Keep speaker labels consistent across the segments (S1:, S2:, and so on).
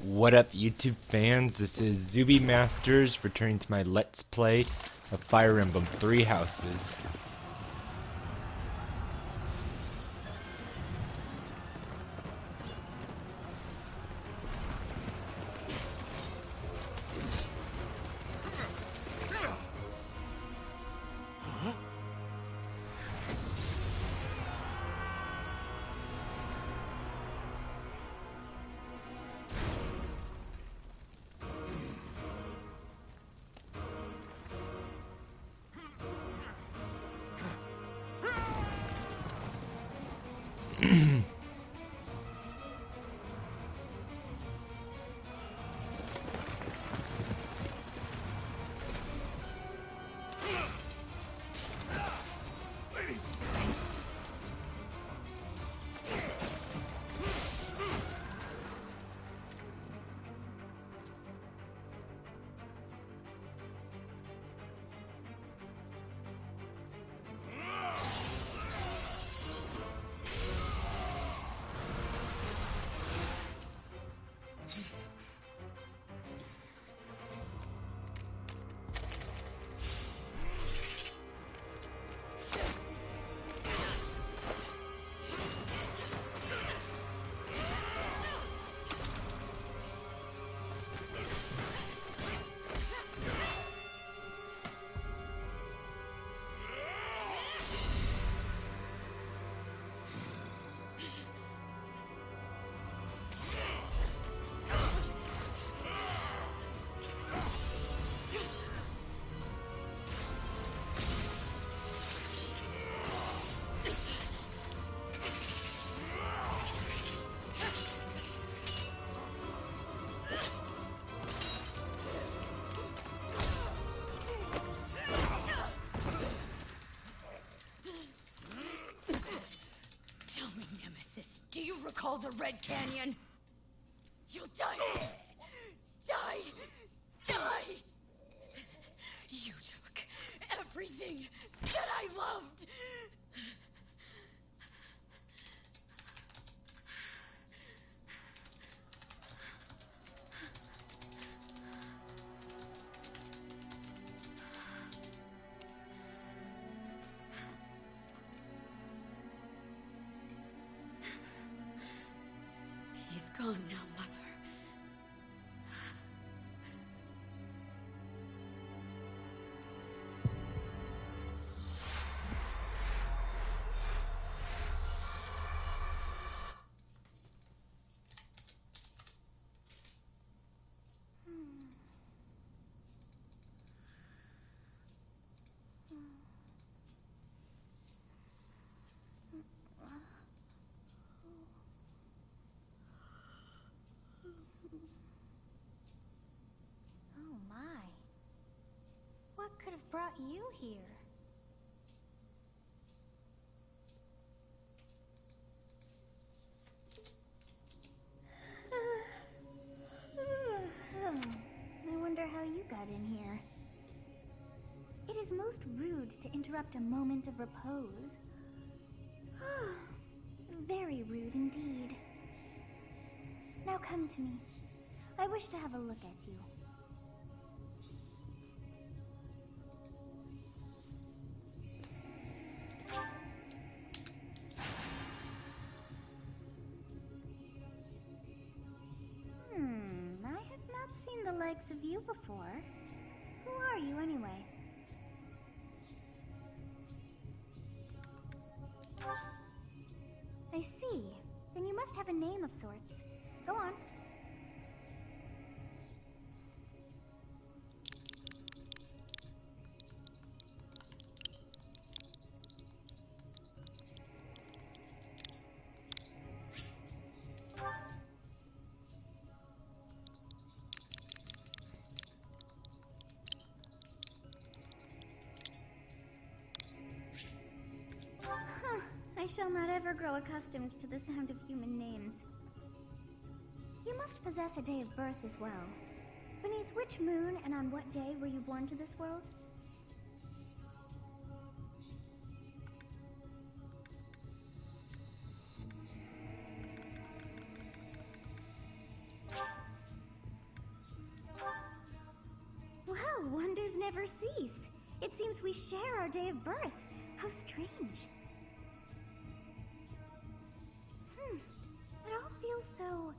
S1: What up, YouTube fans? This is Zuby Masters returning to my Let's Play of Fire Emblem Three Houses.
S2: Do you recall the Red Canyon? You'll die. Die. Die. You took everything that I loved. He's gone now, Mother.
S3: Oh my. What could have brought you here? I wonder how you got in here. It is most rude to interrupt a moment of repose. Very rude indeed. Now come to me. I wish to have a look at you. I have not seen the likes of you before. Who are you anyway? I see. Then you must have a name of sorts. Go on. I shall not ever grow accustomed to the sound of human names. You must possess a day of birth as well. Beneath which moon and on what day were you born to this world? never cease. It seems we share our day of birth. How strange. It all feels so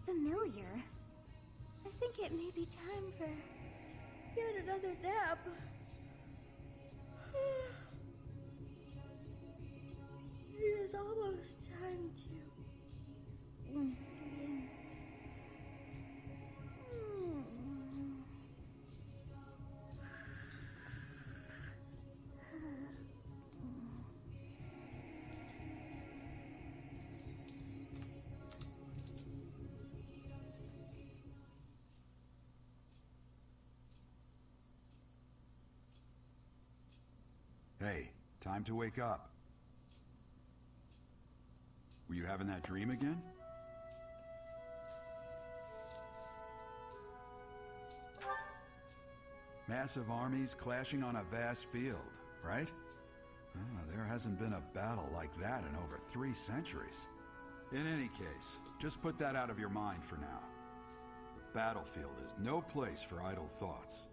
S3: familiar. I think it may be time for yet another nap. It is almost time to begin.
S4: Hey, time to wake up. Were you having that dream again? Massive armies clashing on a vast field, right? There hasn't been a battle like that in over 3 centuries. In any case, just put that out of your mind for now. The battlefield is no place for idle thoughts.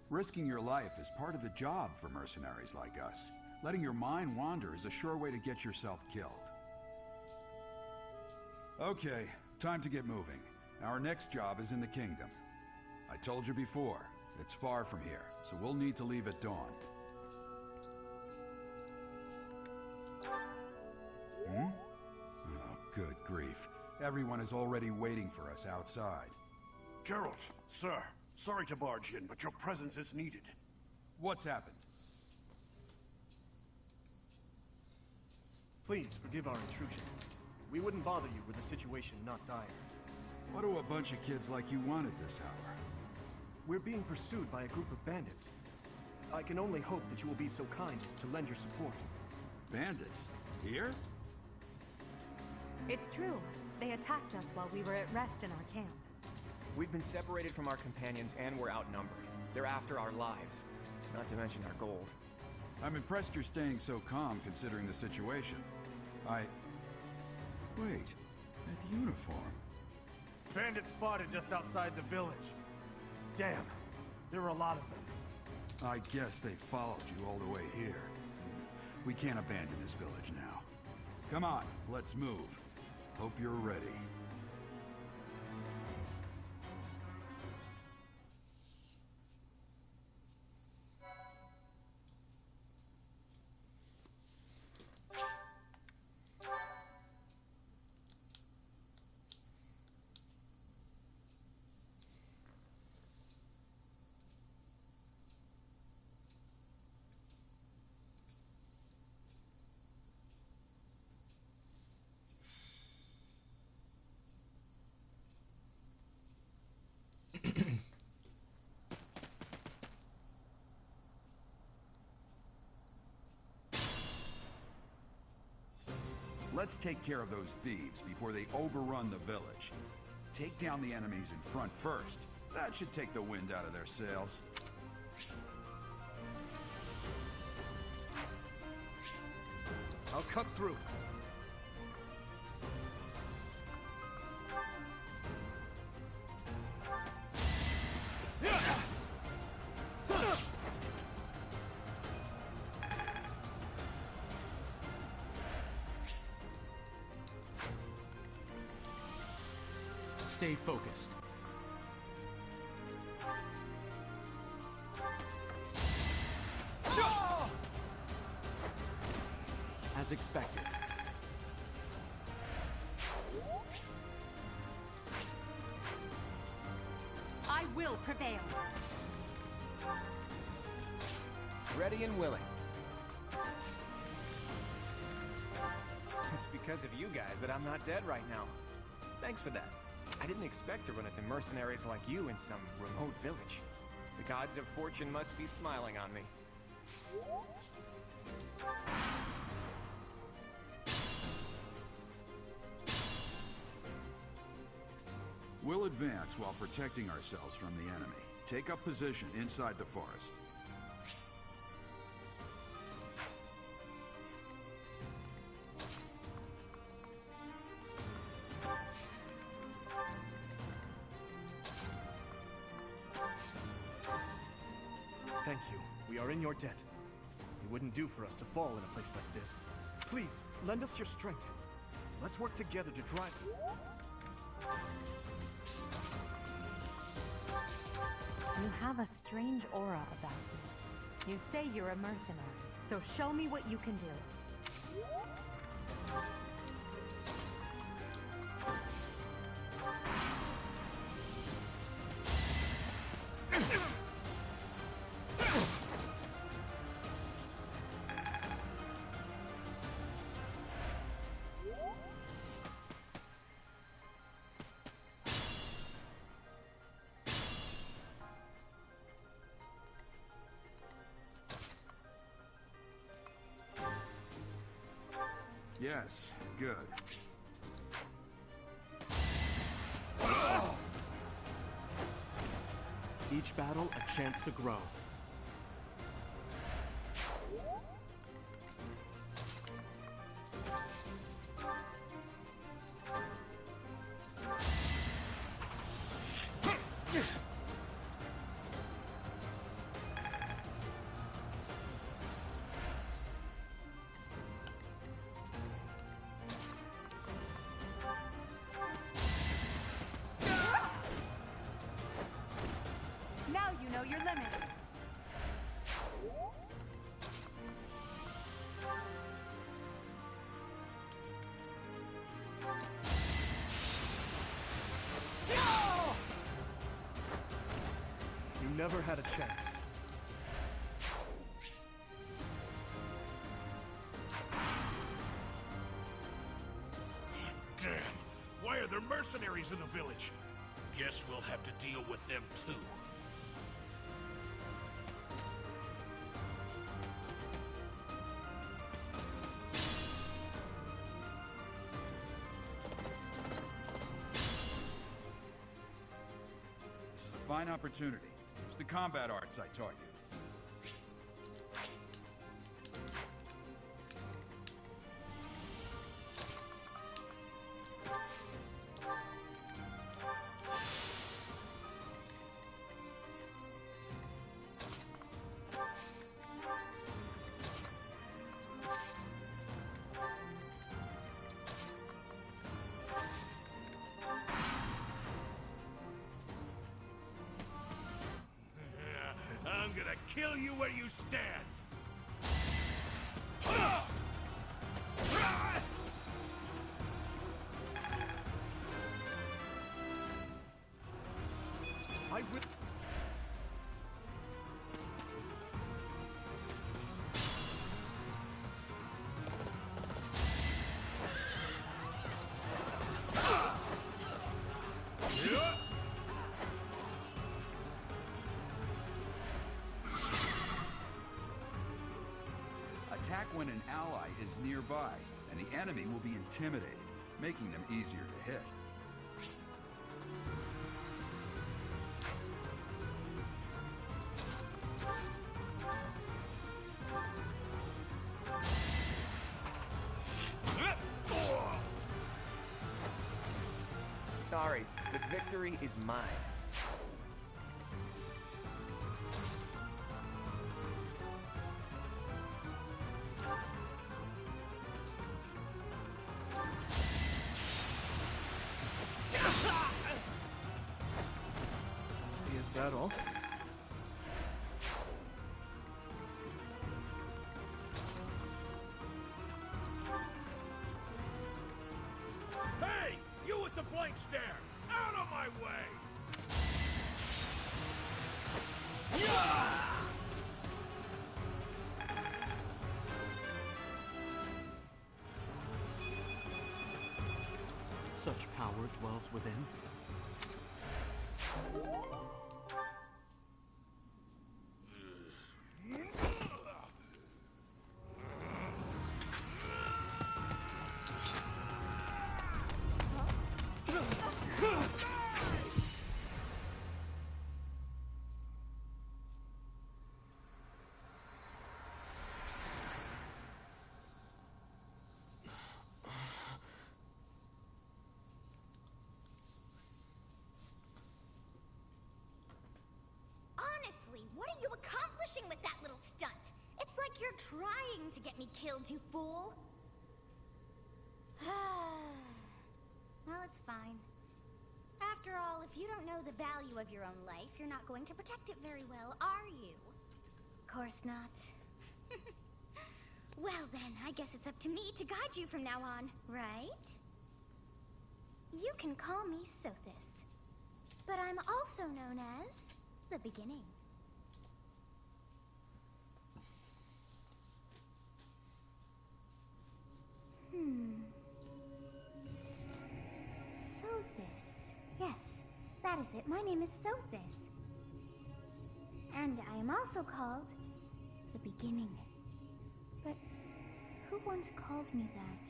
S4: Risking your life is part of the job for mercenaries like us. Letting your mind wander is a sure way to get yourself killed. Okay, time to get moving. Our next job is in the kingdom. I told you before, it's far from here, so we'll need to leave at dawn. Oh, good grief. Everyone is already waiting for us outside.
S5: Gerald, sir, sorry to barge in, but your presence is needed.
S4: What's happened?
S6: Please forgive our intrusion. We wouldn't bother you with a situation not dire.
S4: What do a bunch of kids like you want at this hour?
S6: We're being pursued by a group of bandits. I can only hope that you will be so kind as to lend your support.
S4: Bandits? Here?
S7: It's true. They attacked us while we were at rest in our camp.
S8: We've been separated from our companions and we're outnumbered. They're after our lives, not to mention our gold.
S4: I'm impressed you're staying so calm considering the situation. Wait, that uniform.
S6: Bandits spotted just outside the village. Damn, there are a lot of them.
S4: I guess they followed you all the way here. We can't abandon this village now. Come on, let's move. Hope you're ready. Let's take care of those thieves before they overrun the village. Take down the enemies in front first. That should take the wind out of their sails.
S6: I'll cut through. Stay focused. As expected.
S7: I will prevail.
S8: Ready and willing. It's because of you guys that I'm not dead right now. Thanks for that. I didn't expect to run into mercenaries like you in some remote village. The gods of fortune must be smiling on me.
S4: We'll advance while protecting ourselves from the enemy. Take up position inside the forest.
S6: Thank you. We are in your debt. It wouldn't do for us to fall in a place like this. Please, lend us your strength. Let's work together to drive...
S7: You have a strange aura about you. You say you're a mercenary, so show me what you can do.
S4: Yes, good.
S6: Each battle, a chance to grow.
S7: Now you know your limits.
S6: You never had a chance.
S5: Damn! Why are there mercenaries in the village? Guess we'll have to deal with them too.
S4: This is a fine opportunity. Use the combat arts I taught you.
S5: I'm gonna kill you where you stand!
S6: I will...
S4: Attack when an ally is nearby, and the enemy will be intimidated, making them easier to hit.
S8: Sorry, the victory is mine.
S6: Is that all?
S5: Hey! You with the blank stare! Out of my way!
S6: Such power dwells within.
S3: accomplishing with that little stunt? It's like you're trying to get me killed, you fool. Well, it's fine. After all, if you don't know the value of your own life, you're not going to protect it very well, are you? Of course not. Well then, I guess it's up to me to guide you from now on, right? You can call me Sothis, but I'm also known as the Beginning. Sothis. Yes, that is it. My name is Sothis. And I am also called the Beginning. But who once called me that?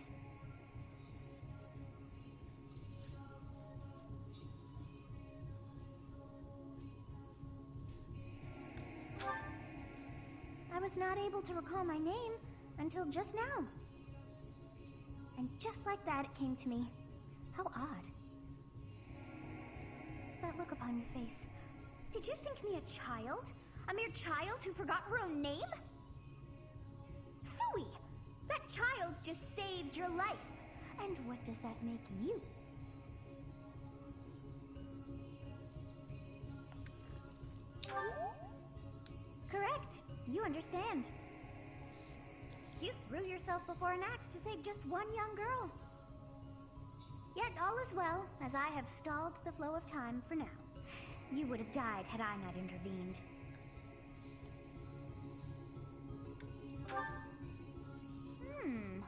S3: I was not able to recall my name until just now. And just like that, it came to me. How odd. That look upon your face. Did you think me a child? A mere child who forgot her own name? Phooey! That child just saved your life. And what does that make you? Correct. You understand. You threw yourself before an axe to save just one young girl. Yet all is well, as I have stalled the flow of time for now. You would have died had I not intervened.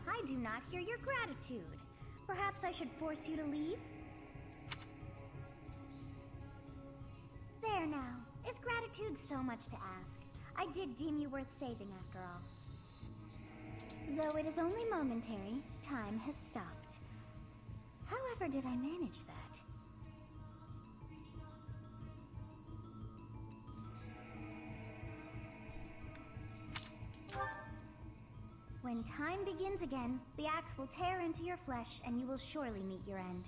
S3: I do not hear your gratitude. Perhaps I should force you to leave? There now. Is gratitude so much to ask? I did deem you worth saving after all. Though it is only momentary, time has stopped. However did I manage that? When time begins again, the axe will tear into your flesh and you will surely meet your end.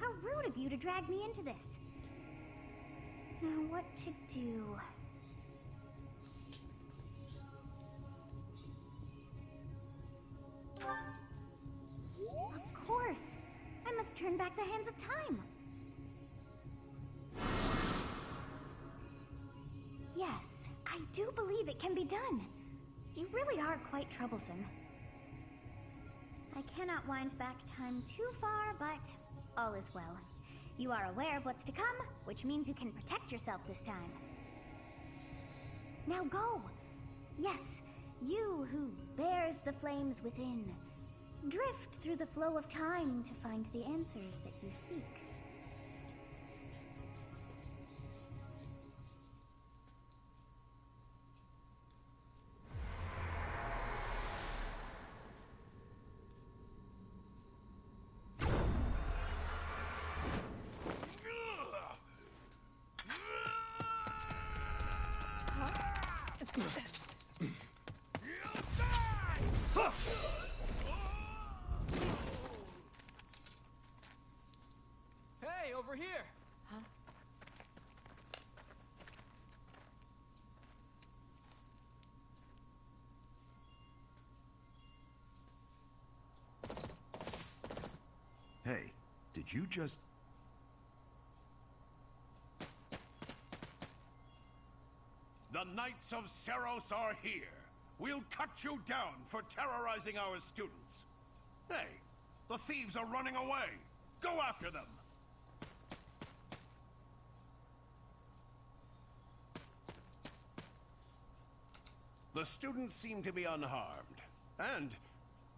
S3: How rude of you to drag me into this. Now what to do? Of course! I must turn back the hands of time! Yes, I do believe it can be done. You really are quite troublesome. I cannot wind back time too far, but all is well. You are aware of what's to come, which means you can protect yourself this time. Now go! Yes, you who bears the flames within. Drift through the flow of time to find the answers that you seek.
S8: Hey, over here!
S7: Huh?
S4: Hey, did you just...
S5: The Knights of Seros are here. We'll cut you down for terrorizing our students. Hey, the thieves are running away. Go after them. The students seem to be unharmed. And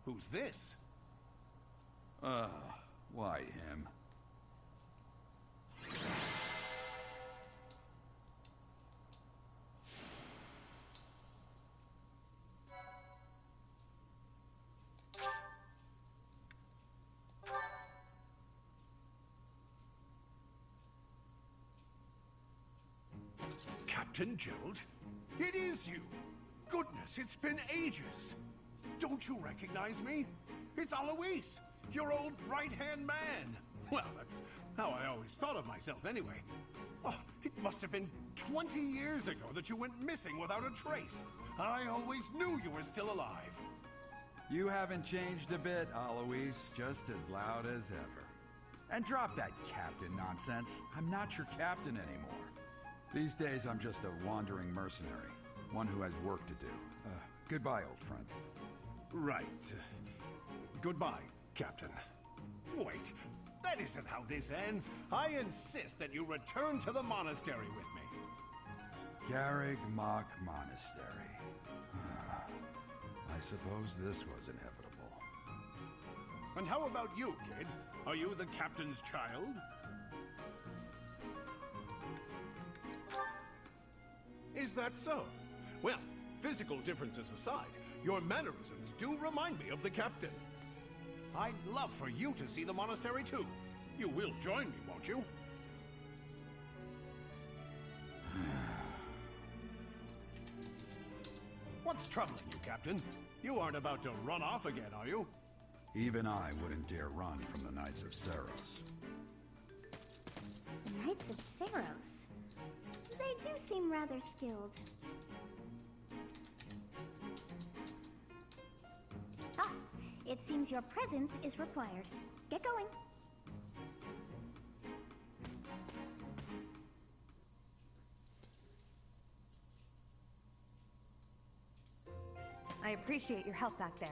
S5: who's this?
S4: Why him?
S5: Captain Gerald? It is you! Goodness, it's been ages! Don't you recognize me? It's Alois, your old right-hand man. Well, that's how I always thought of myself anyway. Oh, it must have been 20 years ago that you went missing without a trace. I always knew you were still alive.
S4: You haven't changed a bit, Alois. Just as loud as ever. And drop that captain nonsense. I'm not your captain anymore. These days, I'm just a wandering mercenary. One who has work to do. Goodbye, old friend.
S5: Right. Goodbye, Captain. Wait, that isn't how this ends. I insist that you return to the monastery with me.
S4: Garreg Mach Monastery. I suppose this was inevitable.
S5: And how about you, kid? Are you the captain's child? Is that so? Well, physical differences aside, your mannerisms do remind me of the captain. I'd love for you to see the monastery too. You will join me, won't you? What's troubling you, Captain? You aren't about to run off again, are you?
S4: Even I wouldn't dare run from the Knights of Seros.
S3: The Knights of Seros. They do seem rather skilled. Ah, it seems your presence is required. Get going.
S7: I appreciate your help back there.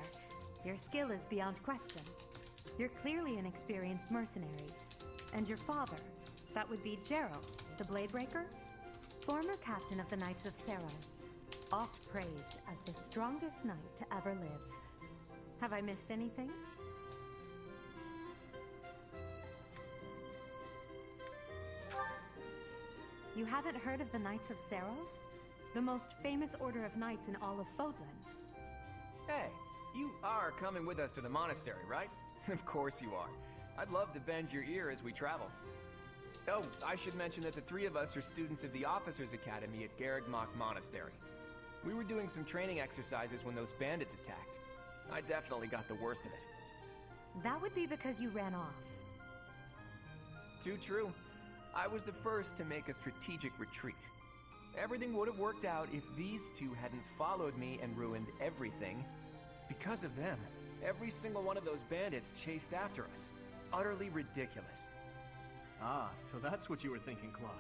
S7: Your skill is beyond question. You're clearly an experienced mercenary. And your father, that would be Gerald, the Bladebreaker? Former captain of the Knights of Seros, oft praised as the strongest knight to ever live. Have I missed anything? You haven't heard of the Knights of Seros? The most famous order of knights in all of Fodlan.
S8: Hey, you are coming with us to the monastery, right? Of course you are. I'd love to bend your ear as we travel. Oh, I should mention that the three of us are students of the Officers' Academy at Garreg Mach Monastery. We were doing some training exercises when those bandits attacked. I definitely got the worst of it.
S7: That would be because you ran off.
S8: Too true. I was the first to make a strategic retreat. Everything would have worked out if these two hadn't followed me and ruined everything. Because of them, every single one of those bandits chased after us. Utterly ridiculous.
S6: Ah, so that's what you were thinking, Claude.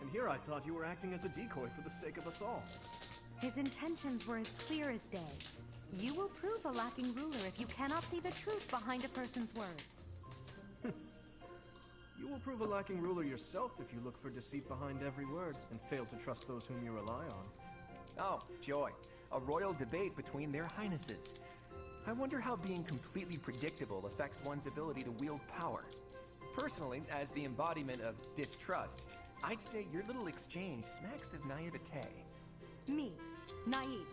S6: And here I thought you were acting as a decoy for the sake of us all.
S7: His intentions were as clear as day. You will prove a lacking ruler if you cannot see the truth behind a person's words.
S6: You will prove a lacking ruler yourself if you look for deceit behind every word and fail to trust those whom you rely on.
S8: Oh, joy. A royal debate between their highnesses. I wonder how being completely predictable affects one's ability to wield power. Personally, as the embodiment of distrust, I'd say your little exchange smacks of naivete.
S7: Me, naive.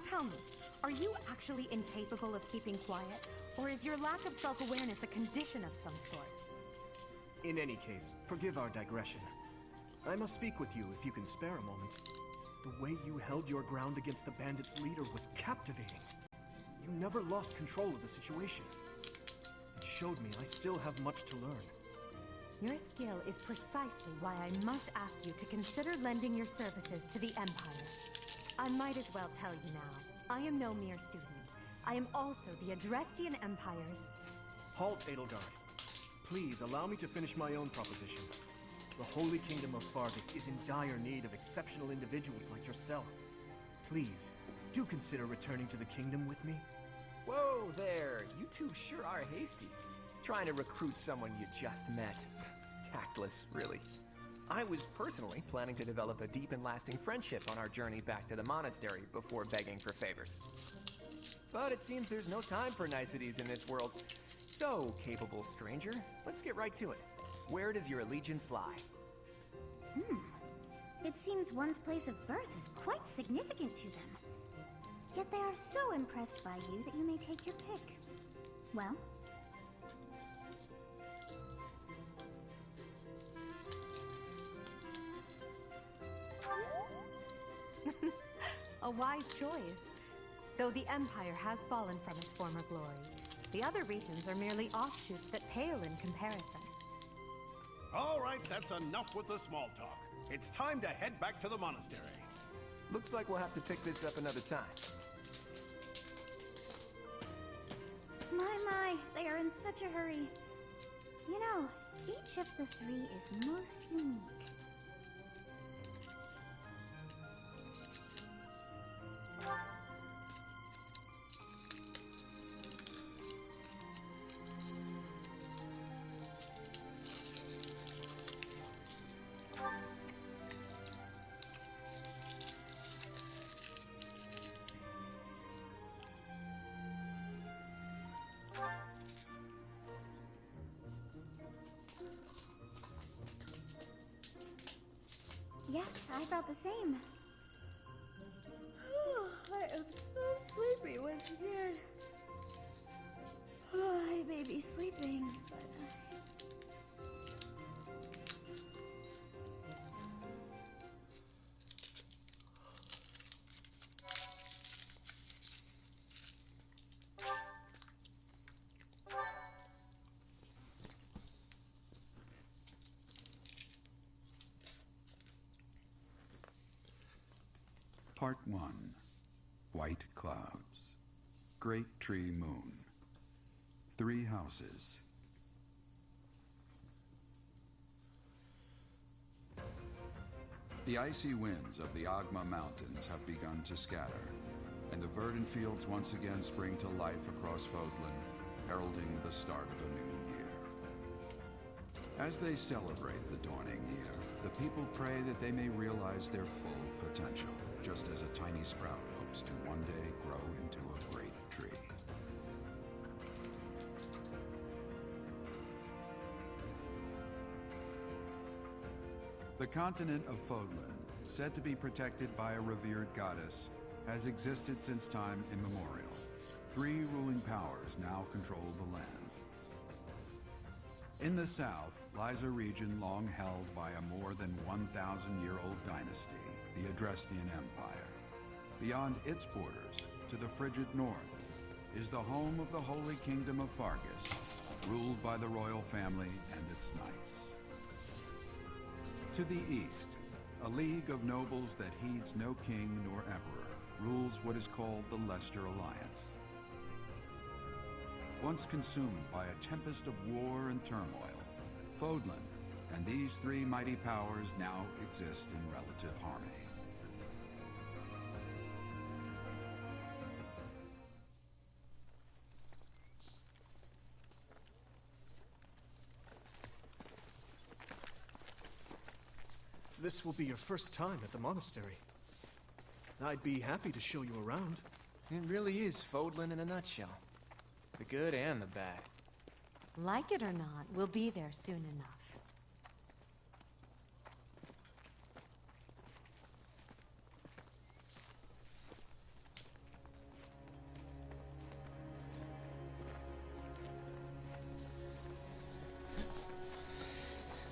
S7: Tell me, are you actually incapable of keeping quiet, or is your lack of self-awareness a condition of some sort?
S6: In any case, forgive our digression. I must speak with you if you can spare a moment. The way you held your ground against the bandits' leader was captivating. You never lost control of the situation. It showed me I still have much to learn.
S7: Your skill is precisely why I must ask you to consider lending your services to the Empire. I might as well tell you now, I am no mere student. I am also the Adrestian Empire's...
S6: Halt, Edelgard. Please allow me to finish my own proposition. The Holy Kingdom of Fargus is in dire need of exceptional individuals like yourself. Please, do consider returning to the kingdom with me.
S8: Whoa there, you two sure are hasty. Trying to recruit someone you just met. Tactless, really. I was personally planning to develop a deep and lasting friendship on our journey back to the monastery before begging for favors. But it seems there's no time for niceties in this world. So, capable stranger, let's get right to it. Where does your allegiance lie?
S3: It seems one's place of birth is quite significant to them. Yet they are so impressed by you that you may take your pick. Well?
S7: A wise choice. Though the Empire has fallen from its former glory, the other regions are merely offshoots that pale in comparison.
S5: All right, that's enough with the small talk. It's time to head back to the monastery.
S8: Looks like we'll have to pick this up another time.
S3: My, they are in such a hurry. You know, each of the three is most unique. Yes, I felt the same. I am so sleepy once again. I may be sleeping, but
S4: Part 1. White Clouds. Great Tree Moon. 3 houses. The icy winds of the Agma Mountains have begun to scatter, and the verdant fields once again spring to life across Fodlan, heralding the start of a new year. As they celebrate the dawning year, the people pray that they may realize their full potential, just as a tiny sprout hopes to one day grow into a great tree. The continent of Fodlan, said to be protected by a revered goddess, has existed since time immemorial. 3 ruling powers now control the land. In the south lies a region long held by a more than 1,000-year-old dynasty, the Adrestian Empire. Beyond its borders, to the frigid north, is the home of the Holy Kingdom of Fargus, ruled by the royal family and its knights. To the east, a league of nobles that heeds no king nor emperor rules what is called the Leicester Alliance. Once consumed by a tempest of war and turmoil, Fodlan and these 3 mighty powers now exist in relative harmony.
S6: This will be your first time at the monastery. I'd be happy to show you around.
S8: It really is Fodlan in a nutshell. The good and the bad.
S7: Like it or not, we'll be there soon enough.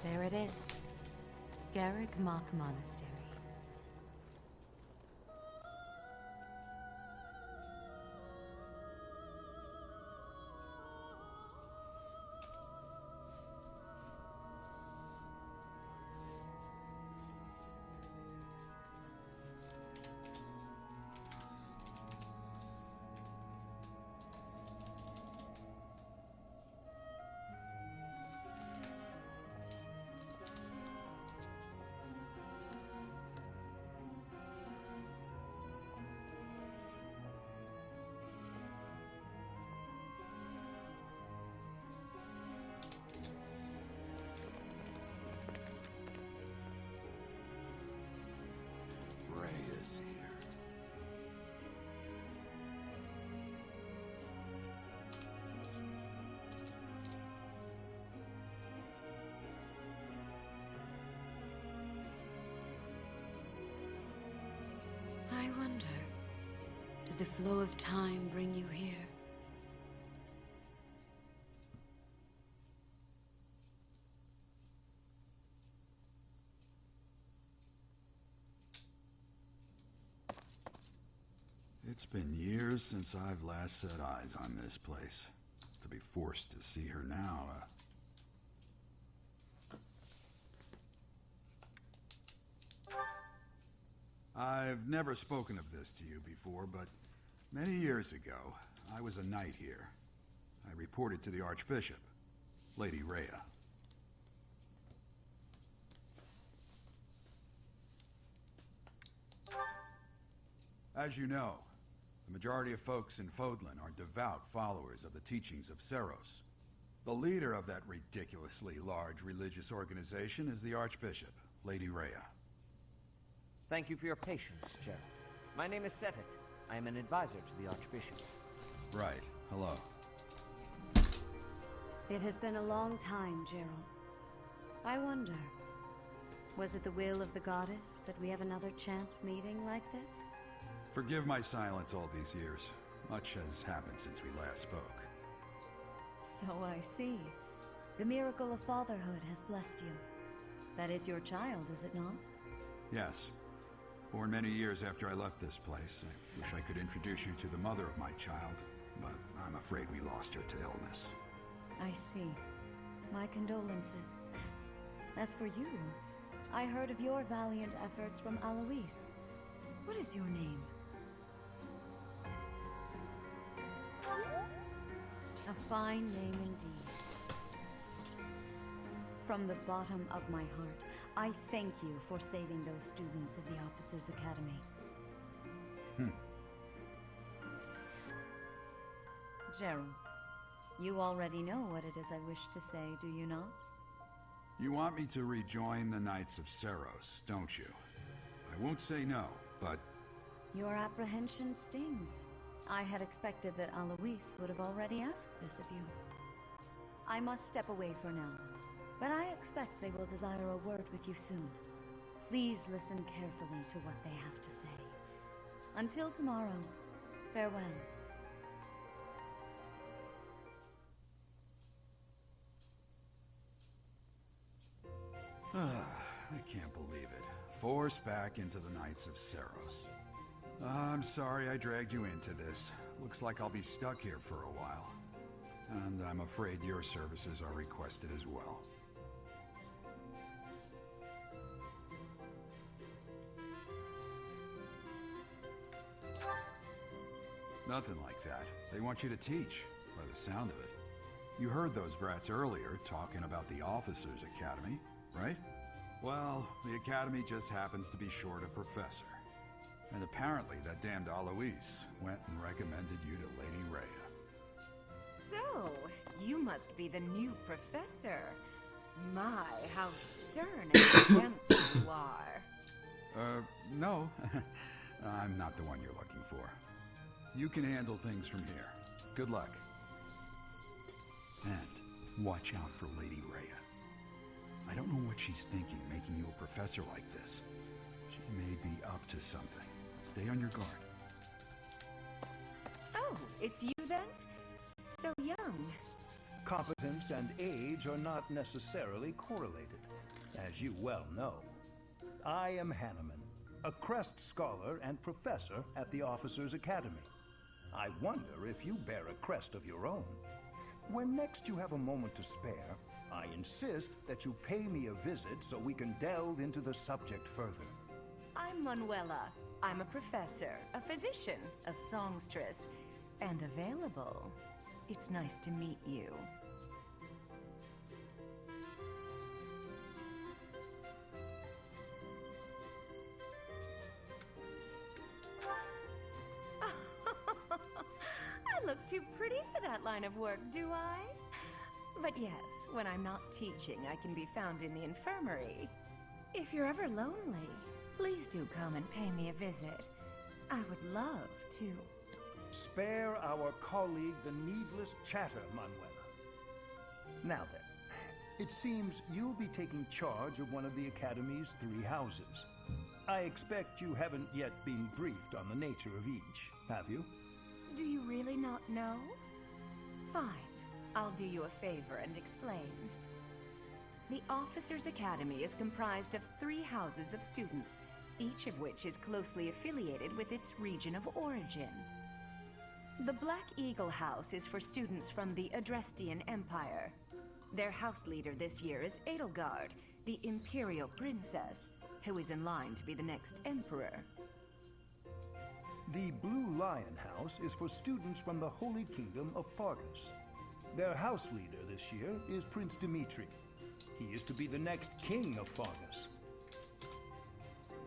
S7: There it is. Garrick Mock Monastery.
S2: I wonder, did the flow of time bring you here?
S4: It's been years since I've last set eyes on this place. To be forced to see her now, I've never spoken of this to you before, but many years ago, I was a knight here. I reported to the Archbishop, Lady Rhea. As you know, the majority of folks in Fodlan are devout followers of the teachings of Seros. The leader of that ridiculously large religious organization is the Archbishop, Lady Rhea.
S9: Thank you for your patience, Gerald. My name is Seteth. I am an advisor to the Archbishop.
S4: Right. Hello.
S2: It has been a long time, Gerald. I wonder, was it the will of the goddess that we have another chance meeting like this?
S4: Forgive my silence all these years. Much has happened since we last spoke.
S2: So I see. The miracle of fatherhood has blessed you. That is your child, is it not?
S4: Yes. Born many years after I left this place. I wish I could introduce you to the mother of my child, but I'm afraid we lost her to illness.
S2: I see. My condolences. As for you, I heard of your valiant efforts from Alois. What is your name? A fine name indeed. From the bottom of my heart, I thank you for saving those students of the Officers' Academy. Gerald, you already know what it is I wish to say, do you not?
S4: You want me to rejoin the Knights of Seros, don't you? I won't say no, but...
S2: Your apprehension stings. I had expected that Alois would have already asked this of you. I must step away for now, but I expect they will desire a word with you soon. Please listen carefully to what they have to say. Until tomorrow, farewell.
S4: I can't believe it. Forced back into the Knights of Seros. I'm sorry I dragged you into this. Looks like I'll be stuck here for a while. And I'm afraid your services are requested as well. Nothing like that. They want you to teach, by the sound of it. You heard those brats earlier talking about the Officers' Academy, right? Well, the Academy just happens to be short a professor. And apparently that damned Alois went and recommended you to Lady Rhea.
S10: So, you must be the new professor. My, how stern and handsome you are.
S4: No. I'm not the one you're looking for. You can handle things from here. Good luck. And watch out for Lady Rhea. I don't know what she's thinking, making you a professor like this. She may be up to something. Stay on your guard.
S10: Oh, it's you then? So young.
S11: Competence and age are not necessarily correlated, as you well know. I am Hanneman, a Crest Scholar and Professor at the Officers' Academy. I wonder if you bear a crest of your own. When next you have a moment to spare, I insist that you pay me a visit so we can delve into the subject further.
S10: I'm Manuela. I'm a professor, a physician, a songstress, and available. It's nice to meet you. I look too pretty for that line of work, do I? But yes, when I'm not teaching, I can be found in the infirmary. If you're ever lonely, please do come and pay me a visit. I would love to.
S11: Spare our colleague the needless chatter, Manuela. Now then, it seems you'll be taking charge of one of the Academy's 3 houses. I expect you haven't yet been briefed on the nature of each, have you?
S10: Do you really not know? Fine. I'll do you a favor and explain. The Officers' Academy is comprised of 3 houses of students, each of which is closely affiliated with its region of origin. The Black Eagle House is for students from the Adrestian Empire. Their house leader this year is Edelgard, the Imperial Princess, who is in line to be the next Emperor.
S11: The Blue Lion House is for students from the Holy Kingdom of Fargus. Their house leader this year is Prince Dimitri. He is to be the next king of Fargus.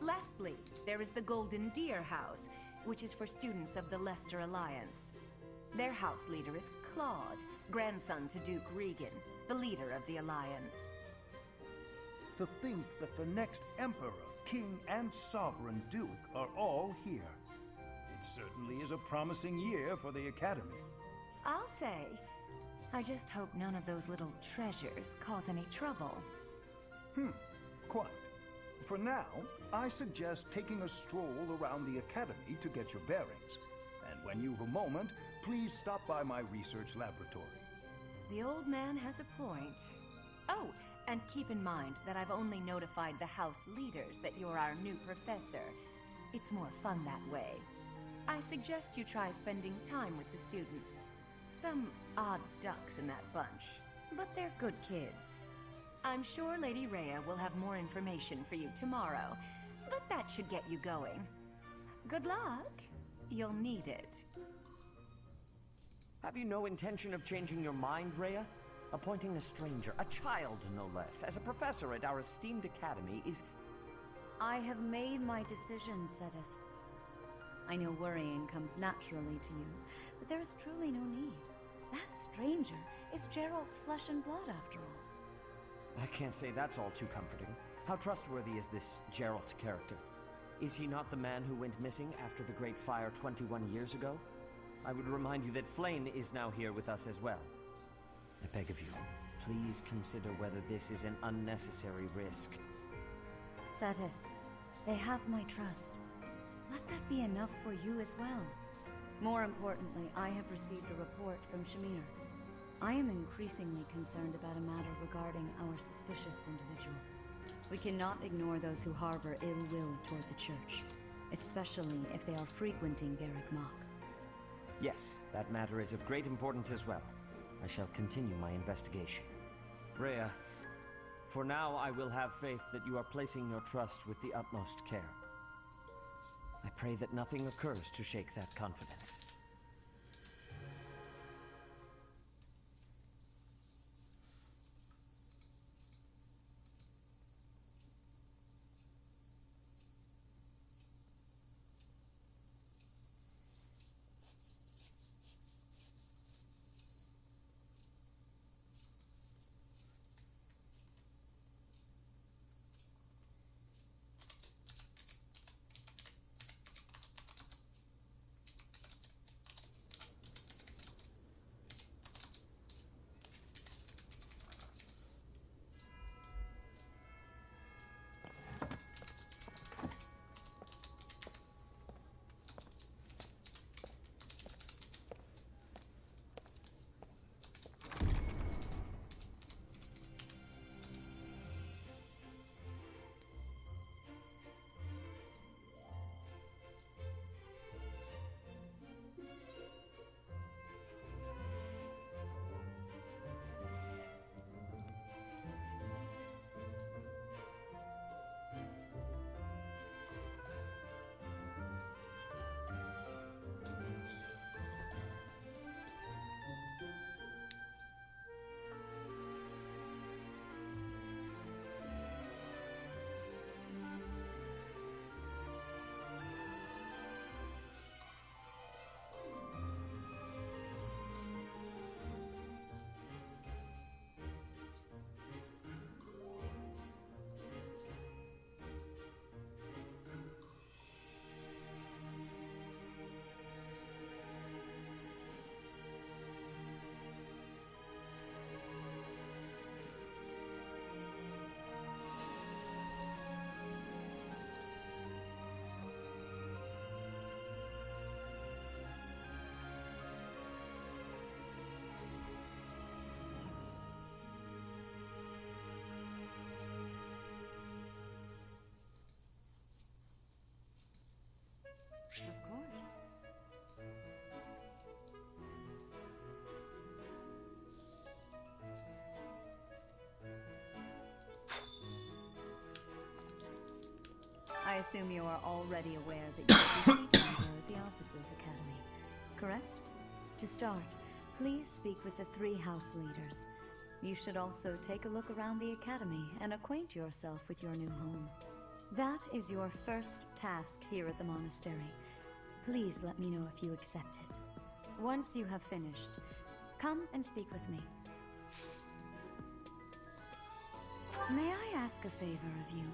S10: Lastly, there is the Golden Deer House, which is for students of the Leicester Alliance. Their house leader is Claude, grandson to Duke Regan, the leader of the Alliance.
S11: To think that the next Emperor, King, and Sovereign Duke are all here. It certainly is a promising year for the Academy.
S10: I'll say, I just hope none of those little treasures cause any trouble.
S11: Quite. For now, I suggest taking a stroll around the Academy to get your bearings. And when you've a moment, please stop by my research laboratory.
S10: The old man has a point. Oh, and keep in mind that I've only notified the house leaders that you're our new professor. It's more fun that way. I suggest you try spending time with the students. Some odd ducks in that bunch, but they're good kids. I'm sure Lady Rhea will have more information for you tomorrow, but that should get you going. Good luck. You'll need it.
S9: Have you no intention of changing your mind, Rhea? Appointing a stranger, a child no less, as a professor at our esteemed academy is...
S2: I have made my decision, Sedith. I know worrying comes naturally to you, but there is truly no need. That stranger is Gerald's flesh and blood, after all.
S9: I can't say that's all too comforting. How trustworthy is this Gerald character? Is he not the man who went missing after the Great Fire 21 years ago? I would remind you that Flayn is now here with us as well. I beg of you, please consider whether this is an unnecessary risk.
S2: Sedith, they have my trust. Let that be enough for you as well. More importantly, I have received a report from Shamir. I am increasingly concerned about a matter regarding our suspicious individual. We cannot ignore those who harbor ill will toward the Church, especially if they are frequenting Garrick Mach.
S9: Yes, that matter is of great importance as well. I shall continue my investigation. Rhea, for now I will have faith that you are placing your trust with the utmost care. I pray that nothing occurs to shake that confidence.
S2: assume you are already aware that you will be teaching here at the Officers' Academy, correct? To start, please speak with the 3 house leaders. You should also take a look around the academy and acquaint yourself with your new home. That is your first task here at the monastery. Please let me know if you accept it. Once you have finished, come and speak with me. May I ask a favor of you?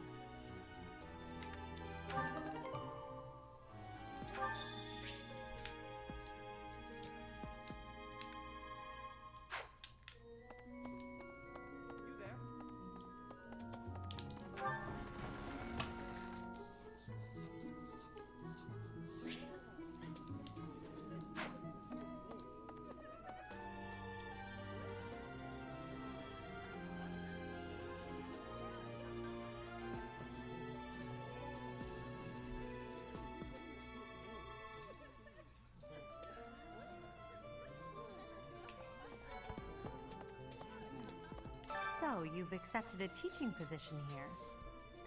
S7: So, you've accepted a teaching position here.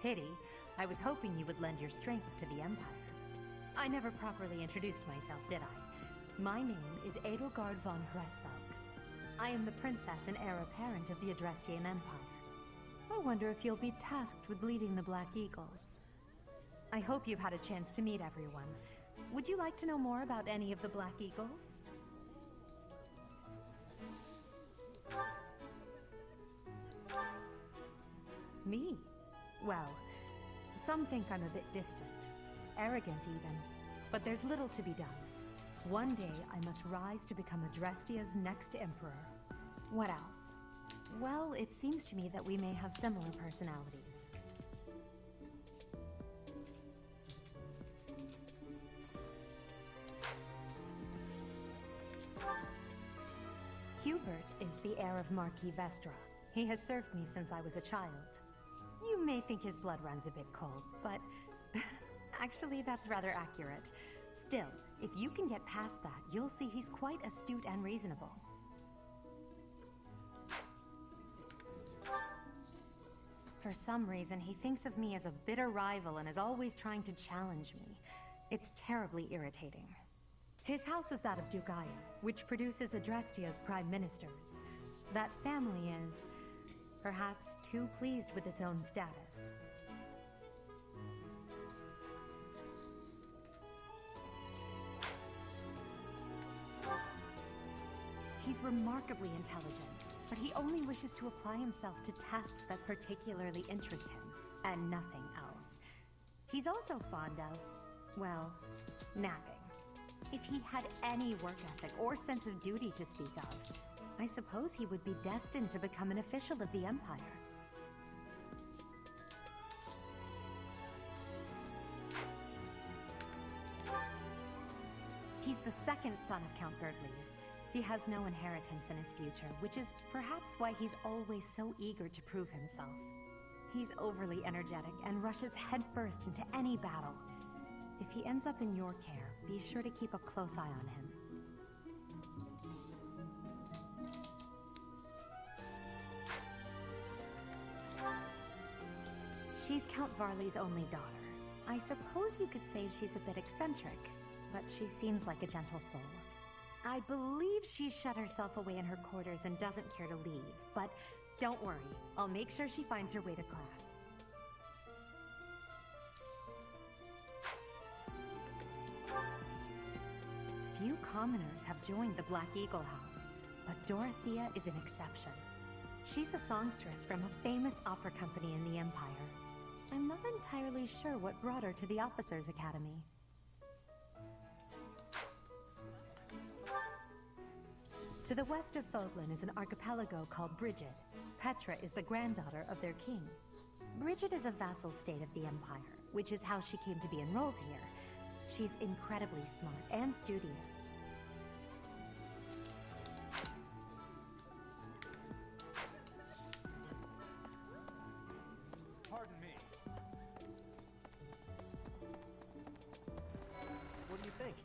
S7: Pity. I was hoping you would lend your strength to the Empire. I never properly introduced myself, did I? My name is Edelgard von Hresburg. I am the princess and heir apparent of the Adrestian Empire. I wonder if you'll be tasked with leading the Black Eagles. I hope you've had a chance to meet everyone. Would you like to know more about any of the Black Eagles? Me? Well, some think I'm a bit distant. Arrogant, even. But there's little to be done. One day, I must rise to become Adrestia's next emperor. What else? Well, it seems to me that we may have similar personalities. Hubert is the heir of Marquis Vestra. He has served me since I was a child. You may think his blood runs a bit cold, but actually that's rather accurate. Still, if you can get past that, you'll see he's quite astute and reasonable. For some reason, he thinks of me as a bitter rival and is always trying to challenge me. It's terribly irritating. His house is that of Duke Aya, which produces Adrestia's prime ministers. That family is perhaps too pleased with its own status. He's remarkably intelligent, but he only wishes to apply himself to tasks that particularly interest him, and nothing else. He's also fond of, well, napping. If he had any work ethic or sense of duty to speak of, I suppose he would be destined to become an official of the Empire. He's the second son of Count Bergles. He has no inheritance in his future, which is perhaps why he's always so eager to prove himself. He's overly energetic and rushes headfirst into any battle. If he ends up in your care, be sure to keep a close eye on him. She's Count Varley's only daughter. I suppose you could say she's a bit eccentric, but she seems like a gentle soul. I believe she's shut herself away in her quarters and doesn't care to leave, but don't worry, I'll make sure she finds her way to class. Few commoners have joined the Black Eagle House, but Dorothea is an exception. She's a songstress from a famous opera company in the Empire. I'm not entirely sure what brought her to the Officers' Academy. To the west of Foglin is an archipelago called Brigid. Petra is the granddaughter of their king. Brigid is a vassal state of the Empire, which is how she came to be enrolled here. She's incredibly smart and studious.
S6: Pardon me. What do you think?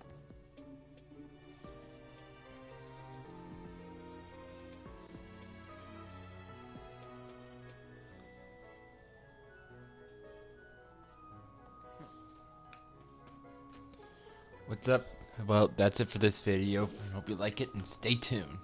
S1: What's up? Well, that's it for this video. Hope you like it and stay tuned.